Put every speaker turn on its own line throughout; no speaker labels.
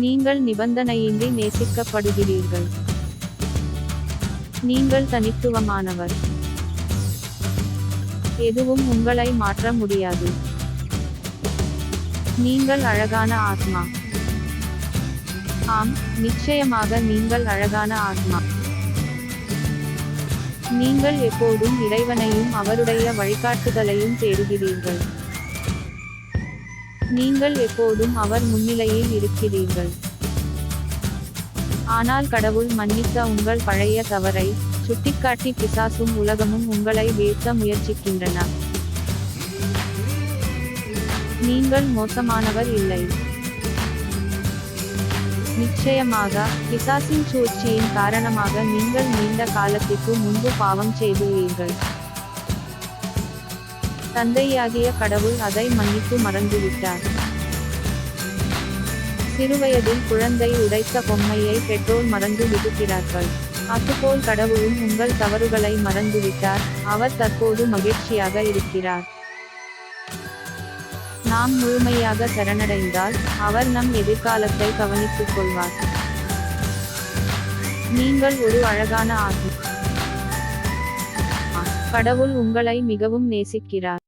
நீங்கள் நிபந்தனையின்றி நேசிக்கப்படுகிறீர்கள். நீங்கள் தனித்துவமானவர். எதுவும் உங்களை மாற்ற முடியாது. நீங்கள் அழகான ஆத்மா. ஆம், நிச்சயமாக நீங்கள் அழகான ஆத்மா. நீங்கள் எப்போதும் இறைவனையும் அவருடைய வழிகாட்டுதலையும் தேடுகிறீர்கள். நீங்கள் எப்போதும் அவர் முன்னிலையில் இருக்கிறீர்கள். ஆனால் கடவுள் மன்னித்த உங்கள் பழைய தவறை சுட்டிக்காட்டி பிசாசும் உலகமும் உங்களை வீழ்த்த முயற்சிக்கின்றன. நீங்கள் மோசமானவர் இல்லை. நிச்சயமாக, பிசாசின் சூழ்ச்சியின் காரணமாக நீங்கள் நீண்ட காலத்திற்கு முன்பு பாவம் செய்துள்ளீர்கள். தந்தையாகிய கடவுள் அதை மன்னித்து மறந்துவிட்டார். சிறுவயதில் குழந்தை உடைத்த பொம்மையை பெற்றோர் மறந்து விடுகிறார்கள். அதுபோல் கடவுளும் உங்கள் தவறுகளை மறந்துவிட்டார். அவர் தற்போது மகிழ்ச்சியாக இருக்கிறார். நாம் முழுமையாக சரணடைந்தால் அவர் நம் எதிர்காலத்தை கவனித்துக் கொள்வார். நீங்கள் ஒரு அழகான ஆத்மா. கடவுள் உங்களை மிகவும் நேசிக்கிறார்.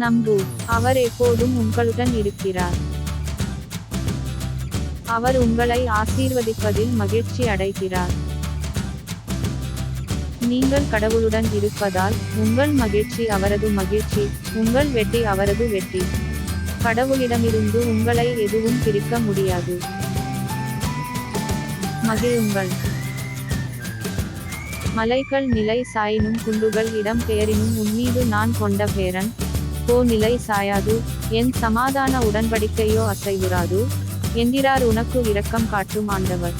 நம்பு, அவர் எப்போதும் உங்களுடன் இருக்கிறார். அவர் உங்களை ஆசீர்வதிப்பதில் மகிழ்ச்சி அடைகிறார். நீங்கள் கடவுளுடன் இருப்பதால் உங்கள் மகிழ்ச்சி அவரது மகிழ்ச்சி, உங்கள் வெற்றி அவரது வெற்றி. கடவுளிடமிருந்து உங்களை எதுவும் பிரிக்க முடியாது. மகிழுங்கள். மலைகள் நிலை சாயினும் குன்றுகள் இடம் பெயரினும் உன்மீது நான் கொண்ட பேரன் போ நிலை சாயாது, என் சமாதான உடன்படிக்கையோ அசைவுறாது என்கிறார் உனக்கு இரக்கம் காட்டும் ஆண்டவர்.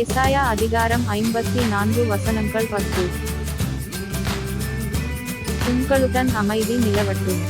எசாயா அதிகாரம் 54 வசனங்கள் 10. உங்களுடன் அமைதி நிலவட்டும்.